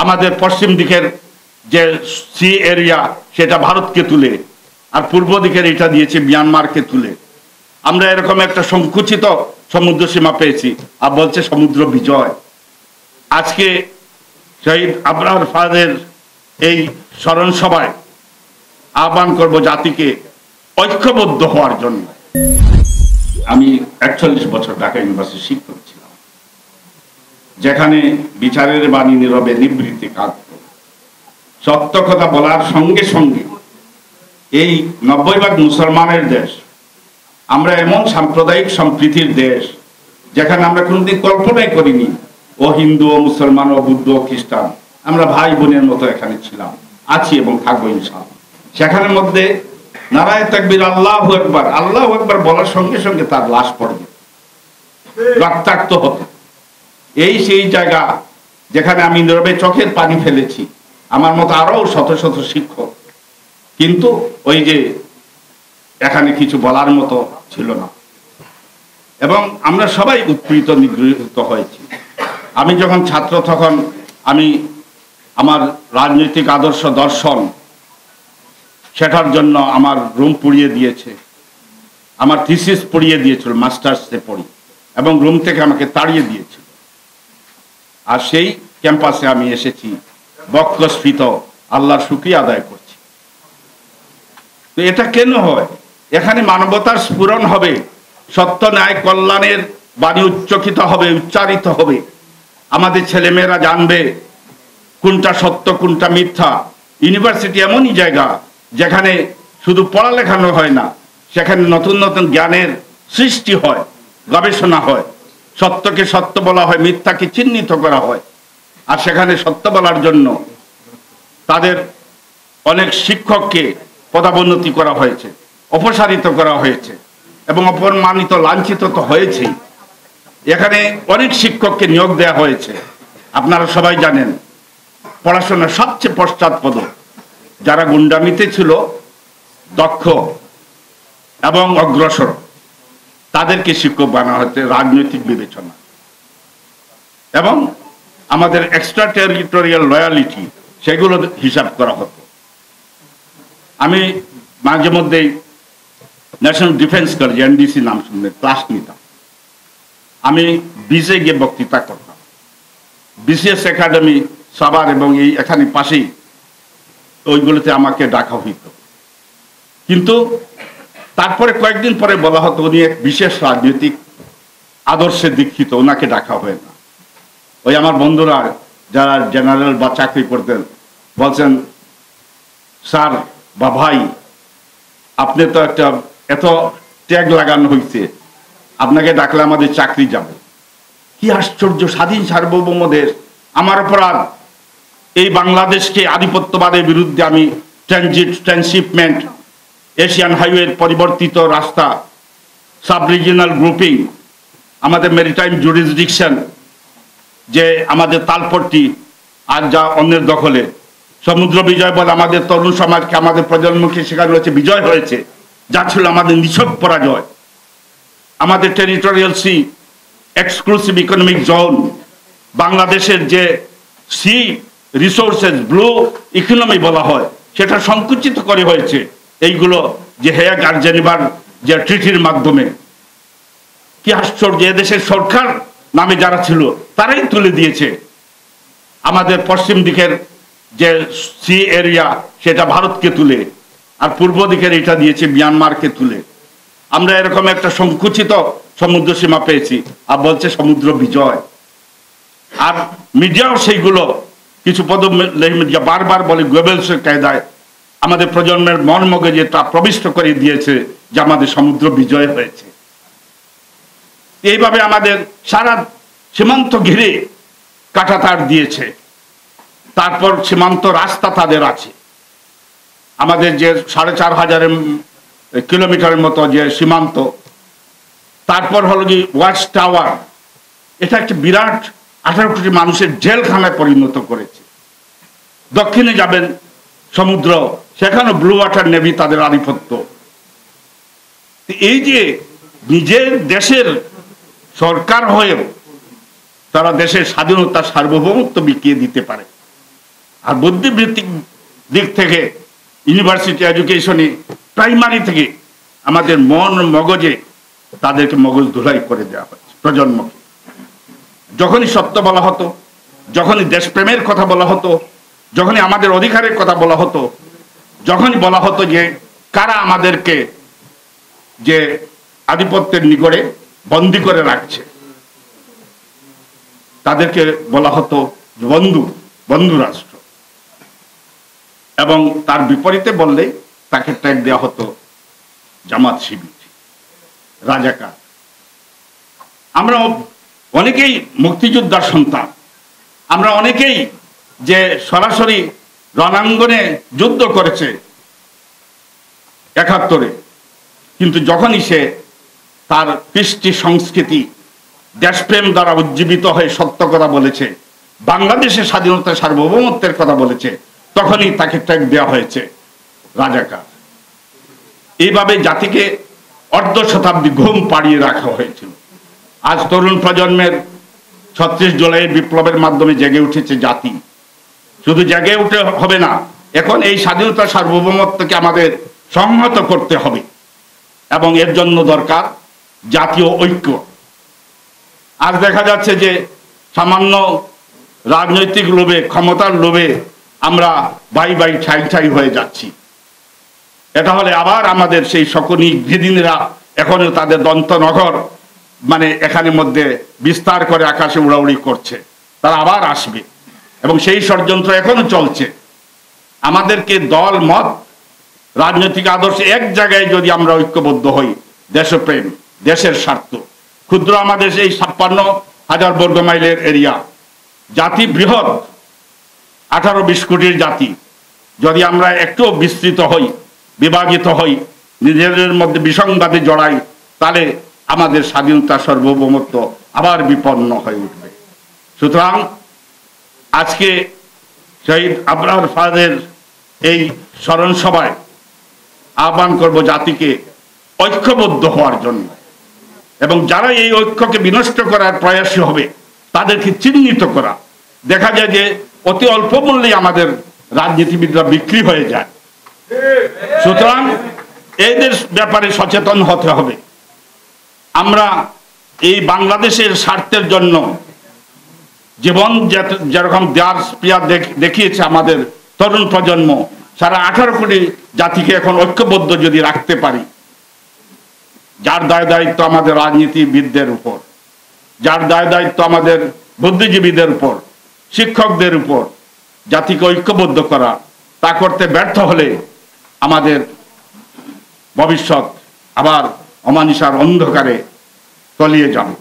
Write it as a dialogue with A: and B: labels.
A: আমাদের পশ্চিম দিকের যে সি এরিয়া সেটা ভারতকে তুলে, আর পূর্ব দিকের এটা দিয়েছে মিয়ানমারকে তুলে। আমরা এরকম একটা সংকুচিত সমুদ্র সীমা পেয়েছি, আর বলছে সমুদ্র বিজয়। আজকে শহীদ আবরার ফাদের এই স্মরণ সভায় আহ্বান করব জাতিকে ঐক্যবদ্ধ হওয়ার জন্য। আমি 41 বছর ঢাকা ইউনিভার্সিটির শিক্ষক ছিলাম, যেখানে বিচারের বাণী নীরবে নিবৃত্তি কাঁদত। সত্য কথা বলার সঙ্গে সঙ্গে এই 90% মুসলমানের দেশ, আমরা এমন সাম্প্রদায়িক সম্প্রীতির দেশ যেখানে আমরা কোনোদিন কল্পনাই করিনি ও হিন্দু ও মুসলমান ও বুদ্ধ ও খ্রিস্টান, আমরা ভাই বোনের মতো এখানে ছিলাম, আছি এবং থাকবো ইনশাআল্লাহ। সেখানের মধ্যে নারায়ে তাকবীর আল্লাহু আকবার, আল্লাহু আকবার বলার সঙ্গে সঙ্গে তার লাশ পড়বে, রক্তাক্ত হতো। এই সেই জায়গা যেখানে আমি নীরবে চোখের পানি ফেলেছি, আমার মতো আরো শত শত শিক্ষক, কিন্তু ওই যে এখানে কিছু বলার মতো ছিল না, এবং আমরা সবাই উৎপীড়িত নিগৃহীত হয়েছি। আমি যখন ছাত্র তখন আমি আমার রাজনৈতিক আদর্শ দর্শন সেটার জন্য আমার রুম পুড়িয়ে দিয়েছে, আমার থিসিস পুড়িয়ে দিয়েছিল, মাস্টার্সে পড়ি, এবং রুম থেকে আমাকে তাড়িয়ে দিয়েছিল। আর সেই ক্যাম্পাসে আমি এসেছি বক্ষস্ফীত, আল্লাহর শুকরিয়া আদায় করছি। তো এটা কেন হয়? এখানে মানবতার স্ফুরণ হবে, সত্য ন্যায় কল্যাণের বাণী উচ্চকিত হবে, উচ্চারিত হবে। আমাদের ছেলেমেয়েরা জানবে কোনটা সত্য কোনটা মিথ্যা। ইউনিভার্সিটি এমনই জায়গা যেখানে শুধু পড়ালেখানো হয় না, সেখানে নতুন নতুন জ্ঞানের সৃষ্টি হয়, গবেষণা হয়, সত্যকে সত্য বলা হয়, মিথ্যাকে চিহ্নিত করা হয়। আর সেখানে সত্য বলার জন্য তাদের অনেক শিক্ষককে পদোন্নতি করা হয়েছে, অপসারিত করা হয়েছে, এবং অপমানিত লাঞ্ছিত তো হয়েছেই। এখানে অনেক শিক্ষককে নিয়োগ দেওয়া হয়েছে। আপনারা সবাই জানেন পড়াশোনার সবচেয়ে পশ্চাৎপদ যারা গুন্ডামিতে ছিল দক্ষ এবং অগ্রসর, তাদেরকে শিক্ষক বানা হচ্ছে রাজনৈতিক বিবেচনা, এবং আমাদের এক্সট্রা টেরিটোরিয়াল লয়ালিটি সেগুলো হিসাব করা হতো। আমি মাঝে মধ্যেই ন্যাশনাল ডিফেন্স কলেজ এনডিসি নাম শুনলে ক্লাস নিতাম। আমি বিসে গিয়ে বক্তৃতা করতাম। বিসিএস একাডেমি সাভার এবং এই এখানে পাশেই ওইগুলোতে আমাকে ডাকা হইত। কিন্তু তারপরে কয়েকদিন পরে বলা হতো উনি এক বিশেষ রাজনৈতিক আদর্শে দীক্ষিত, ওনাকে ডাকা হয় না। ওই আমার বন্ধুরা যারা জেনারেল বা চাকরি করতেন বলছেন, স্যার বা ভাই, আপনি তো একটা এত ট্যাগ লাগানো হয়েছে, আপনাকে ডাকলে আমাদের চাকরি যাবে। কি আশ্চর্য! স্বাধীন সার্বভৌম দেশ, আমার অপরাধ এই বাংলাদেশকে আধিপত্যবাদের বিরুদ্ধে আমি ট্রান্সশিপমেন্ট, এশিয়ান হাইওয়ের পরিবর্তিত রাস্তা, সাব রিজিনাল গ্রুপিং, আমাদের মেরিটাইম জুরিসডিকশন, যে আমাদের তালপট্টি আর যা অন্যের দখলে, সমুদ্র বিজয় বলে আমাদের তরুণ সমাজকে, আমাদের প্রজন্মকে শেখানো হয়েছে বিজয় হয়েছে, যা ছিল আমাদের নিছক পরাজয়। আমাদের territorial sea, exclusive economic zone, বাংলাদেশের যে সি রিসোর্সেস, ব্লু ইকোনমি বলা হয়, সেটা সংকুচিত করে হয়েছে এইগুলো যে হেগ আর জেনেভার যে ট্রিটির মাধ্যমে। কি আশ্চর্য! এদেশের সরকার নামে যারা ছিল তারাই তুলে দিয়েছে আমাদের পশ্চিম দিকের যে সি এরিয়া সেটা ভারতকে তুলে, আর পূর্ব দিকের এটা দিয়েছে মিয়ানমারকে তুলে। আমরা এরকম একটা সংকুচিত সমুদ্র সীমা পেয়েছি, আর বলছে সমুদ্র বিজয়। আর মিডিয়াও সেইগুলো কিছু মিডিয়া বারবার বলে গোয়েবলসের কায়দায় আমাদের প্রজন্মের মন মগজে তা প্রবিষ্ট করে দিয়েছে যে আমাদের সমুদ্র বিজয় হয়েছে। এইভাবে আমাদের সারা সীমান্ত ঘিরে কাঁটাতার দিয়েছে। তারপর সীমান্ত রাস্তা তাদের আছে, আমাদের যে 4500 কিলোমিটারের মতো যে সীমান্ত। তারপর হলো কি ওয়াচ টাওয়ার, এটা একটা বিরাট 18 কোটি মানুষের জেলখানায় পরিণত করেছে। দক্ষিণে যাবেন সমুদ্র, সেখানে ব্লু ওয়াটার নেভি তাদের আধিপত্য। এই যে নিজের দেশের সরকার হয়েও তারা দেশের স্বাধীনতা সার্বভৌমত্ব বিকিয়ে দিতে পারে, আর বুদ্ধিবৃত্তিক দিক থেকে ইউনিভার্সিটি এডুকেশনে প্রাইমারি থেকে আমাদের মন মগজে তাদেরকে মগজ ধুলাই করে দেওয়া হচ্ছে প্রজন্মকে। যখনই সত্য বলা হতো, যখনই দেশপ্রেমের কথা বলা হতো, যখনই আমাদের অধিকারের কথা বলা হতো, যখনই বলা হতো যে কারা আমাদেরকে যে আধিপত্যের নিকটে বন্দী করে রাখছে, তাদেরকে বলা হতো বন্ধু রাষ্ট্র, এবং তার বিপরীতে বললে তাকে ট্যাগ দেওয়া হতো জামাত শিবির, রাজাকার। আমরা অনেকেই মুক্তিযোদ্ধার সন্তান, আমরা অনেকেই যে সরাসরি রণাঙ্গনে যুদ্ধ করেছে ৭১, কিন্তু যখনই সে তার কৃষ্টি সংস্কৃতি দেশপ্রেম দ্বারা উজ্জীবিত হয়ে সত্য কথা বলেছে, বাংলাদেশের স্বাধীনতা সার্বভৌমত্বের কথা বলেছে, তখনই তাকে ট্যাগ দেওয়া হয়েছে রাজাকার। এইভাবে জাতিকে অর্ধ শতাব্দী ঘুম পাড়িয়ে রাখা হয়েছিল। আজ তরুণ প্রজন্মের ৩৬ জুলাইয়ের বিপ্লবের মাধ্যমে জেগে উঠেছে জাতি। শুধু জেগে উঠে হবে না, এখন এই স্বাধীনতা সার্বভৌমত্বকে আমাদের সংহত করতে হবে, এবং এর জন্য দরকার জাতীয় ঐক্য। আজ দেখা যাচ্ছে যে সামান্য রাজনৈতিক লোভে, ক্ষমতার লোভে আমরা বাই ঠাই হয়ে যাচ্ছি। এটা হলে আবার আমাদের সেই শকুনি গৃহিণীরা এখনো তাদের দন্তনগর এখানের মধ্যে বিস্তার করে আকাশে উড়াউড়ি করছে, তারা আবার আসবে, এবং সেই ষড়যন্ত্র এখনো চলছে। আমাদেরকে দল মত রাজনৈতিক আদর্শে এক জায়গায় যদি আমরা ঐক্যবদ্ধ হই, দেশপ্রেম, দেশের স্বার্থ, ক্ষুদ্র আমাদের এই ৫৬,০০০ বর্গ মাইলের এরিয়া, জাতি বৃহৎ ১৮-২০ কোটির জাতি, যদি আমরা একটু বিস্তৃত হই, বিভাজিত হই, নিজেদের মধ্যে বিসংবাদে জড়াই, তাহলে আমাদের স্বাধীনতা সার্বভৌমত্ব আবার বিপন্ন হয়ে উঠবে। সুতরাং আজকে শহীদ আবরার ফাহাদের এই স্মরণ সভায় আহ্বান করব জাতিকে ঐক্যবদ্ধ হওয়ার জন্য, এবং যারা এই ঐক্যকে বিনষ্ট করার প্রয়াসী হবে তাদেরকে চিহ্নিত করা। দেখা যায় যে অতি অল্প মূল্যে আমাদের রাজনীতিবিদরা বিক্রি হয়ে যায়। সুতরাং এদের ব্যাপারে সচেতন হতে হবে। আমরা এই বাংলাদেশের স্বার্থের জন্য জীবন যেরকম দেওয়ার প্রিয়া দেখিয়েছে আমাদের তরুণ প্রজন্ম, সারা ১৮ কোটি জাতিকে এখন ঐক্যবদ্ধ যদি রাখতে পারি, যার দায়-দায়িত্ব আমাদের রাজনীতিবিদদের উপর, যার দায়-দায়িত্ব আমাদের বুদ্ধিজীবীদের উপর, শিক্ষকদের উপর, জাতিকে ঐক্যবদ্ধ করা, তা করতে ব্যর্থ হলে আমাদের ভবিষ্যৎ আবার অমানিসার অন্ধকারে তলিয়ে যাবে।